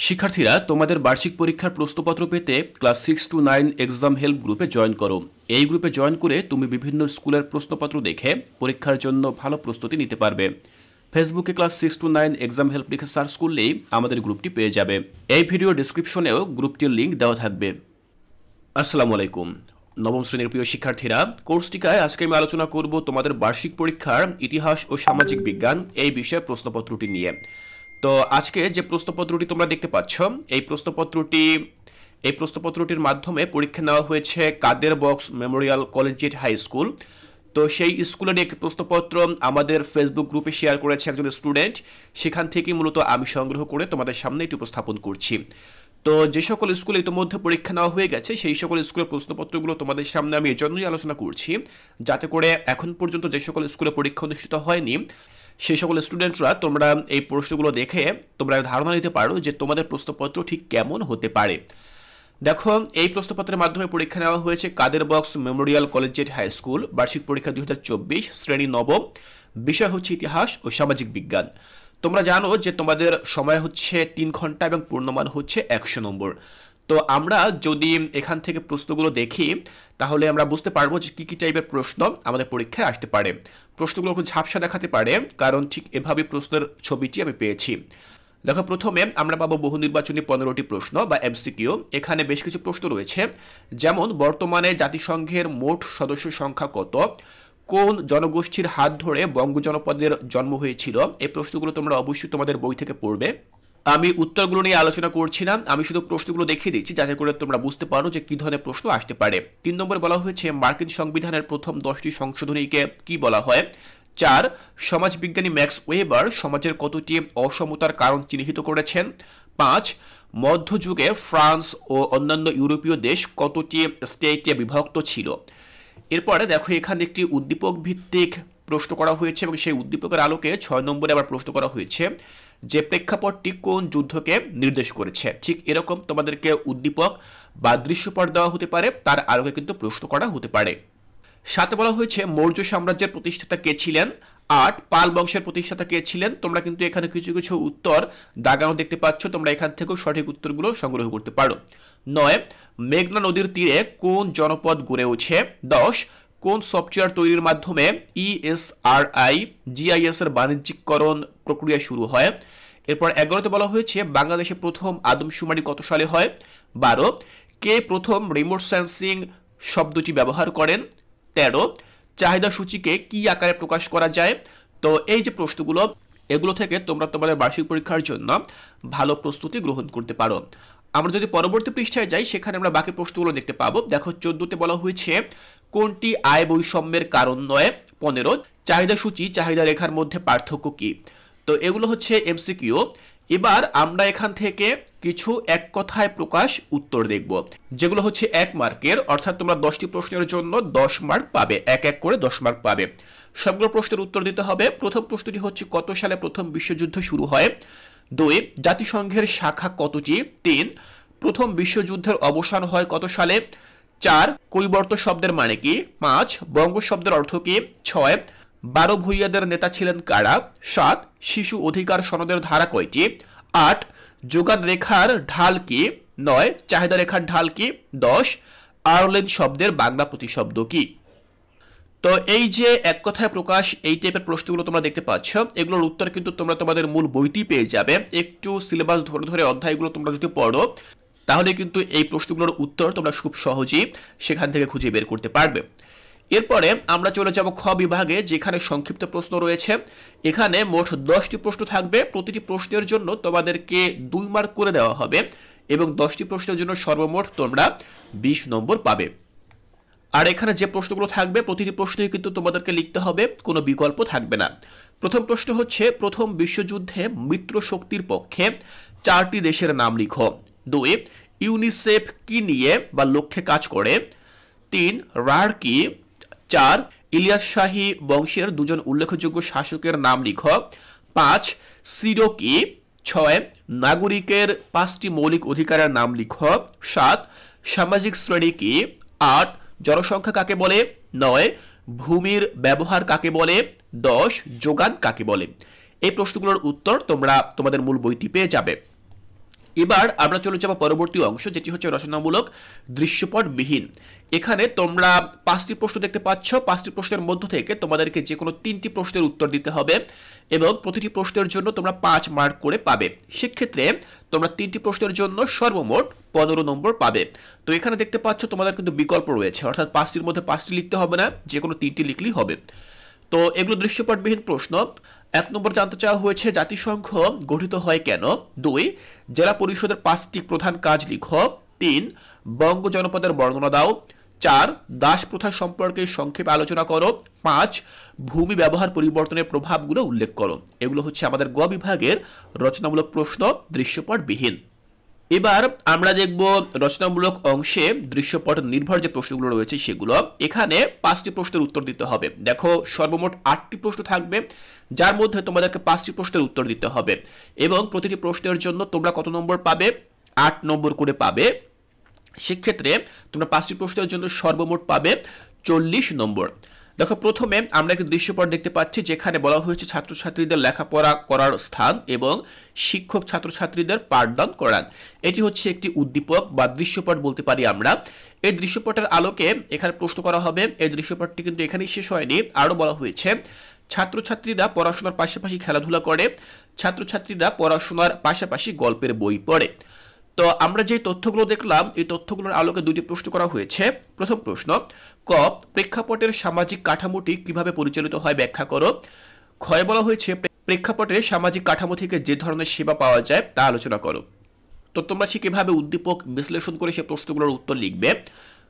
শিক্ষার্থীরা তোমাদের বার্ষিক পরীক্ষার প্রশ্নপত্র পেতে ক্লাস 6 to 9 এক্সাম হেল্প গ্রুপে জয়েন করো। এই গ্রুপে জয়েন করে তুমি বিভিন্ন স্কুলের প্রশ্নপত্র দেখে পরীক্ষার জন্য ভালো প্রস্তুতি নিতে পারবে। ফেসবুকে ক্লাস 6 to 9 এক্সাম হেল্প লিখে সার্চ করলেই আমাদের গ্রুপটি পেয়ে যাবে। এই ভিডিও ডেসক্রিপশনেও গ্রুপটির লিঙ্ক দেওয়া থাকবে। আসসালামু আলাইকুম নবম শ্রেণীর প্রিয় শিক্ষার্থীরা, কোর্সটিকায় আজকে আমি আলোচনা করব তোমাদের বার্ষিক পরীক্ষার ইতিহাস ও সামাজিক বিজ্ঞান এই বিষয়ে প্রশ্নপত্রটি নিয়ে। তো আজকে যে প্রশ্নপত্রটি তোমরা দেখতে পাচ্ছ, এই প্রশ্নপত্রটির মাধ্যমে পরীক্ষা নেওয়া হয়েছে Kader Bux Memorial Collegiate High School. তো সেই স্কুলের একটি প্রশ্নপত্র আমাদের ফেসবুক গ্রুপে শেয়ার করেছে একজন স্টুডেন্ট। সেখান থেকে মূলত আমি সংগ্রহ করে তোমাদের সামনে এটি উপস্থাপন করছি। তো যে সকল স্কুলে ইতিমধ্যে পরীক্ষা নেওয়া হয়ে গেছে সেই সকল স্কুলের প্রশ্নপত্রগুলো তোমাদের সামনে আমি এজন্যই আলোচনা করছি, যাতে করে এখন পর্যন্ত যে সকল স্কুলে পরীক্ষা অনুষ্ঠিত হয়নি সেই সকল স্টুডেন্টরা তোমরা এই প্রশ্নগুলো দেখে তোমরা ধারণা নিতে পারো যে তোমাদের প্রশ্নপত্র ঠিক কেমন হতে পারে। দেখো, এই প্রশ্নপত্রের মাধ্যমে পরীক্ষা নেওয়া হয়েছে Kader Bux Memorial Collegiate High School, বার্ষিক পরীক্ষা 2024, শ্রেণী নবম, বিষয় হচ্ছে ইতিহাস ও সামাজিক বিজ্ঞান। তোমরা জানো যে তোমাদের সময় হচ্ছে 3 ঘন্টা এবং পূর্ণমান হচ্ছে 100 নম্বর। তো আমরা যদি এখান থেকে প্রশ্নগুলো দেখি তাহলে আমরা বুঝতে পারবো যে কী কী টাইপের প্রশ্ন আমাদের পরীক্ষায় আসতে পারে। প্রশ্নগুলো একটু ঝাপসা দেখাতে পারে, কারণ ঠিক এভাবে প্রশ্নের ছবিটি আমি পেয়েছি। দেখো, প্রথমে আমরা পাবো বহু নির্বাচনী 15টি প্রশ্ন বা এমসিকিউ। এখানে বেশ কিছু প্রশ্ন রয়েছে, যেমন বর্তমানে জাতিসংঘের মোট সদস্য সংখ্যা কত, কোন জনগোষ্ঠীর হাত ধরে বঙ্গ জনপদের জন্ম হয়েছিল। এই প্রশ্নগুলো তোমরা অবশ্যই তোমাদের বই থেকে পড়বে। আমি উত্তরগুলো নিয়ে আলোচনা করছি না, আমি শুধু প্রশ্নগুলো দেখিয়ে দিচ্ছি যাতে করে তোমরা বুঝতে পারো যে কি ধরনের প্রশ্ন আসতে পারে। 3 নম্বরে বলা হয়েছে মার্কিন সংবিধানের প্রথম 10টি সংশোধনীকে কি বলা হয়। 4, সমাজবিজ্ঞানী ম্যাক্স ওয়েবার সমাজের কতটি অসমতার কারণ চিহ্নিত করেছেন। 5, মধ্যযুগে ফ্রান্স ও অন্যান্য ইউরোপীয় দেশ কতটি স্টেটে বিভক্ত ছিল। এরপরে দেখো, এখানে একটি উদ্দীপক ভিত্তিক প্রশ্ন করা হয়েছে এবং সেই উদ্দীপকের আলোকে 6 নম্বরে আবার প্রশ্ন করা হয়েছে যে প্রেক্ষাপটটি কোন যুদ্ধকে নির্দেশ করেছে। ঠিক এরকম তোমাদেরকে উদ্দীপক বা দৃশ্যপট দেওয়া হতে পারে, তার আলোকে কিন্তু প্রশ্ন করা হতে পারে। 7 বলা হয়েছে মৌর্য সাম্রাজ্যের প্রতিষ্ঠাতা কে ছিলেন। 8, পাল বংশের প্রতিষ্ঠাতা কে ছিলেন। তোমরা কিন্তু এখানে কিছু কিছু উত্তর দাগানো দেখতে পাচ্ছ, তোমরা এখান থেকেও সঠিক উত্তরগুলো সংগ্রহ করতে পারো। 9, মেঘনা নদীর তীরে কোন জনপদ গড়ে ওঠে। 10, কোন সফটওয়্যার তৈরির মাধ্যমে ESRI GIS এর বাণিজ্যিকরণ প্রক্রিয়া শুরু হয়। এরপর 11তে বলা হয়েছে বাংলাদেশে প্রথম আদমশুমারি কত সালে হয়। 12, কে প্রথম রিমোট সেন্সিং শব্দটি ব্যবহার করেন। 13, চাহিদা সূচিকে কি আকারে প্রকাশ করা যায়। তো এই যে প্রশ্নগুলো, এগুলো থেকে তোমরা তোমাদের বার্ষিক পরীক্ষার জন্য ভালো প্রস্তুতি গ্রহণ করতে পারো। আমরা যদি পরবর্তী পৃষ্ঠায় যাই, সেখানে আমরা বাকি প্রশ্নগুলো দেখতে পাবো। দেখো, 14তে বলা হয়েছে কোনটি আয় বৈষম্যের কারণ নয়। 15, চাহিদা সূচি চাহিদা রেখার মধ্যে পার্থক্য কি। তো এগুলো হচ্ছে এমসিকিউ। এবার আমরা এখান থেকে কিছু এক কথায় প্রকাশ উত্তর দেখব, যেগুলো হচ্ছে 1 মার্কের, অর্থাৎ তোমরা 10টি প্রশ্নের জন্য 10 মার্ক পাবে, এক এক করে 10 মার্ক পাবে। সবগুলো প্রশ্নের উত্তর দিতে হবে। প্রথম প্রশ্নটি হচ্ছে কত সালে প্রথম বিশ্বযুদ্ধ শুরু হয়। 2, জাতিসংঘের শাখা কতটি। 3, প্রথম বিশ্বযুদ্ধের অবসান হয় কত সালে। 4, কৈবর্ত শব্দের মানে কি। 5, বঙ্গ শব্দের অর্থ কি। 6, 12 ভূঁইয়াদের নেতা ছিলেন কারা। 7, শিশু অধিকার সনদের ধারা কয়টি। 8, যোগান রেখার ঢাল কি। 9, চাহিদা রেখার ঢাল কি। 10, আর্লেন শব্দের বাংলা প্রতিশব্দ কি। তো এই যে এক কথায় প্রকাশ, এই টাইপের প্রশ্নগুলো তোমরা দেখতে পাচ্ছ, এগুলোর উত্তর কিন্তু তোমরা তোমাদের মূল বইটি পেয়ে যাবে। একটু সিলেবাস ধরে ধরে অধ্যায়গুলো তোমরা যদি পড়ো তাহলে কিন্তু এই প্রশ্নগুলোর উত্তর তোমরা খুব সহজেই সেখান থেকে খুঁজে বের করতে পারবে। এরপরে আমরা চলে যাব খ বিভাগে, যেখানে সংক্ষিপ্ত প্রশ্ন রয়েছে। এখানে মোট 10টি প্রশ্ন থাকবে। প্রতিটি প্রশ্নের জন্য তোমাদেরকে 2 মার্ক করে দেওয়া হবে এবং 10টি প্রশ্নের জন্য সর্বমোট তোমরা 20 নম্বর পাবে। আর এখানে যে প্রশ্নগুলো থাকবে প্রতিটি প্রশ্নই কিন্তু তোমাদেরকে লিখতে হবে, কোনো বিকল্প থাকবে না। প্রথম প্রশ্ন হচ্ছে প্রথম বিশ্বযুদ্ধে মিত্র শক্তির পক্ষে 4টি দেশের নাম লিখো। 2, ইউনিসেফ কি নিয়ে বা লক্ষ্যে কাজ করে। 3, রার কি। 4, ইলিয়াস শাহী বংশের 2জন উল্লেখযোগ্য শাসকের নাম লিখো। 5, সিরো কি। 6, নাগরিকের 5টি মৌলিক অধিকারের নাম লিখো। 7, সামাজিক শ্রেণী কি। 8, জনসংখ্যা কাকে বলে। 9, ভূমির ব্যবহার কাকে বলে। 10, যোগান কাকে বলে। এই প্রশ্নগুলোর উত্তর তোমরা তোমাদের মূল বইটি পেয়ে যাবে। এবার আমরা চলে যাব পরবর্তী অংশ, যেটি হচ্ছে রচনামূলক দৃশ্যপটবিহীন। এখানে তোমরা 5টি প্রশ্ন দেখতে পাচ্ছ। 5টি প্রশ্নের মধ্য থেকে তোমাদেরকে যে কোনো 3টি প্রশ্নের উত্তর দিতে হবে এবং প্রতিটি প্রশ্নের জন্য তোমরা 5 মার্ক করে পাবে। সেক্ষেত্রে তোমরা 3টি প্রশ্নের জন্য সর্বমোট 15 নম্বর পাবে। তো এখানে দেখতে পাচ্ছ তোমাদের কিন্তু বিকল্প রয়েছে, অর্থাৎ 5টির মধ্যে 5টি লিখতে হবে না, যে কোনো 3টি লিখলেই হবে। তো এগুলো দৃশ্যপটবিহীন প্রশ্ন। 1 নম্বর জানতে চাওয়া হয়েছে জাতিসংঘ গঠিত হয় কেন। 2 জেলা পরিষদের 5টি প্রধান কাজ লিখো। 3 বঙ্গ জনপদের বর্ণনা দাও। 4 দাস প্রথা সম্পর্কে সংক্ষেপে আলোচনা করো। 5 ভূমি ব্যবহার পরিবর্তনের প্রভাবগুলো উল্লেখ করো। এগুলো হচ্ছে আমাদের গ বিভাগের রচনামূলক প্রশ্ন দৃশ্যপটবিহীন। এবার আমরা দেখব রচনামূলক অংশে দৃশ্যপট নির্ভর যে প্রশ্নগুলো রয়েছে সেগুলো। এখানে 5টি প্রশ্নের উত্তর দিতে হবে। দেখো সর্বমোট 8টি প্রশ্ন থাকবে, যার মধ্যে তোমাদেরকে 5টি প্রশ্নের উত্তর দিতে হবে এবং প্রতিটি প্রশ্নের জন্য তোমরা কত নম্বর পাবে? 8 নম্বর করে পাবে। সেক্ষেত্রে তোমরা 5টি প্রশ্নের জন্য সর্বমোট পাবে 40 নম্বর। দেখো প্রথমে আমরা একটি দৃশ্যপট দেখতে পাচ্ছি, যেখানে বলা হয়েছে ছাত্রছাত্রীদের লেখাপড়া করার স্থান এবং শিক্ষক ছাত্রছাত্রীদের পাঠদান করান। এটি হচ্ছে একটি উদ্দীপক বা দৃশ্যপট বলতে পারি আমরা। এই দৃশ্যপটের আলোকে এখানে প্রশ্ন করা হবে। এই দৃশ্যপটটি কিন্তু এখানেই শেষ হয়নি, আরও বলা হয়েছে ছাত্রছাত্রীরা পড়াশোনার পাশাপাশি খেলাধুলা করে, ছাত্রছাত্রীরা পড়াশোনার পাশাপাশি গল্পের বই পড়ে। তো আমরা যে তথ্যগুলো দেখলাম, এই তথ্যগুলোর আলোকে 2টি প্রশ্ন করা হয়েছে। প্রথম প্রশ্ন, ক প্রেক্ষাপটের সামাজিক কাঠামোটি কিভাবে পরিচালিত হয় ব্যাখ্যা করো। ক্ষয়ে বলা হয়েছে প্রেক্ষাপটের সামাজিক কাঠামো থেকে যে ধরনের সেবা পাওয়া যায় তা আলোচনা করো। তো তোমরা ঠিক এভাবে উদ্দীপক বিশ্লেষণ করে সেই প্রশ্নগুলোর উত্তর লিখবে।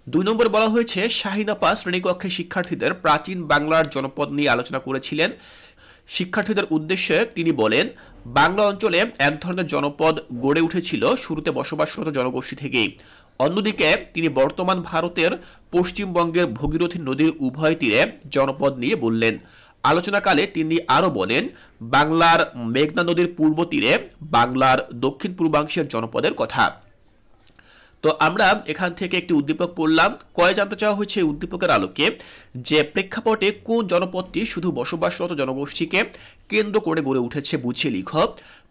2 নম্বর বলা হয়েছে শাহিন আপা শ্রেণীকক্ষে শিক্ষার্থীদের প্রাচীন বাংলার জনপদ নিয়ে আলোচনা করেছিলেন। শিক্ষার্থীদের উদ্দেশ্যে তিনি বলেন, বাংলা অঞ্চলে এক ধরনের জনপদ গড়ে উঠেছিল শুরুতে বসবাসরত জনগোষ্ঠী থেকেই। অন্যদিকে তিনি বর্তমান ভারতের পশ্চিমবঙ্গের ভগীরথী নদীর উভয় তীরে জনপদ নিয়ে বললেন। আলোচনাকালে তিনি আরও বলেন, বাংলার মেঘনা নদীর পূর্ব তীরে বাংলার দক্ষিণ পূর্বাংশের জনপদের কথা। তো আমরা এখান থেকে একটি উদ্দীপক পড়লাম। কয়ে জানতে চাওয়া হয়েছে উদ্দীপকের আলোকে যে প্রেক্ষাপটে কোন জনপদটি শুধু বসবাসরত জনগোষ্ঠীকে কেন্দ্র করে গড়ে উঠেছে বুঝিয়ে লিখো।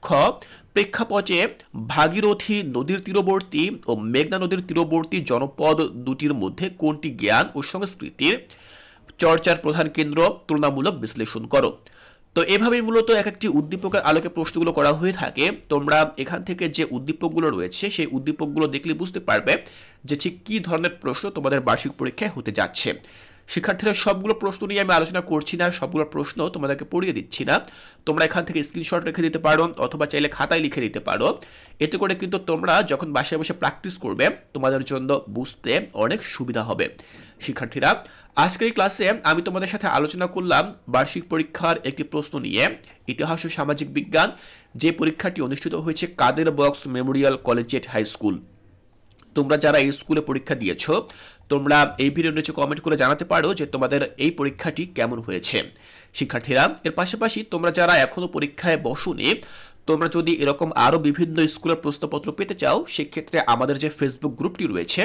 খ প্রেক্ষাপটে ভাগীরথী নদীর তীরবর্তী ও মেঘনা নদীর তীরবর্তী জনপদ দুটির মধ্যে কোনটি জ্ঞান ও সংস্কৃতির চর্চার প্রধান কেন্দ্র, তুলনামূলক বিশ্লেষণ করো। তো এভাবেই মূলত এক একটি উদ্দীপকের আলোকে প্রশ্নগুলো করা হয়ে থাকে। তোমরা এখান থেকে যে উদ্দীপকগুলো রয়েছে সেই উদ্দীপকগুলো দেখলে বুঝতে পারবে যে ঠিক কী ধরনের প্রশ্ন তোমাদের বার্ষিক পরীক্ষায় হতে যাচ্ছে। শিক্ষার্থীরা সবগুলো প্রশ্ন নিয়ে আমি আলোচনা করছি না, সবগুলো প্রশ্ন তোমাদেরকে পড়িয়ে দিচ্ছি না। তোমরা এখান থেকে স্ক্রিনশট রেখে দিতে পারো অথবা চাইলে খাতায় লিখে দিতে পারো। এতে করে কিন্তু তোমরা যখন বাসায় বসে প্র্যাকটিস করবে তোমাদের জন্য বুঝতে অনেক সুবিধা হবে। শিক্ষার্থীরা, আজকের এই ক্লাসে আমি তোমাদের সাথে আলোচনা করলাম বার্ষিক পরীক্ষার একটি প্রশ্ন নিয়ে, ইতিহাস ও সামাজিক বিজ্ঞান, যে পরীক্ষাটি অনুষ্ঠিত হয়েছে Kader Bux Memorial Collegiate High School. তোমরা যারা এই স্কুলে পরীক্ষা দিয়েছো তোমরা এই ভিডিওর নিচে কমেন্ট করে জানাতে পারো যে তোমাদের এই পরীক্ষাটি কেমন হয়েছে। শিক্ষার্থীরা, এর পাশাপাশি তোমরা যারা এখনো পরীক্ষায় বসোনি, তোমরা যদি এরকম আরও বিভিন্ন স্কুলের প্রশ্নপত্র পেতে চাও, সেক্ষেত্রে আমাদের যে ফেসবুক গ্রুপটি রয়েছে,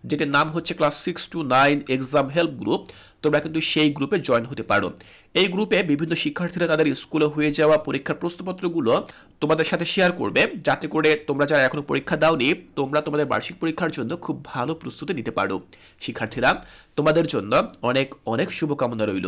যেটির নাম হচ্ছে class 6 to 9 exam help group, তোমরা কিন্তু সেই গ্রুপে জয়েন হতে পারো। এই গ্রুপে বিভিন্ন শিক্ষার্থীরা তাদের স্কুলে হয়ে যাওয়া পরীক্ষার প্রশ্নপত্রগুলো তোমাদের সাথে শেয়ার করবে, যাতে করে তোমরা যারা এখনো পরীক্ষা দাওনি তোমরা তোমাদের বার্ষিক পরীক্ষার জন্য খুব ভালো প্রস্তুতি নিতে পারো। শিক্ষার্থীরা, তোমাদের জন্য অনেক অনেক শুভকামনা রইল।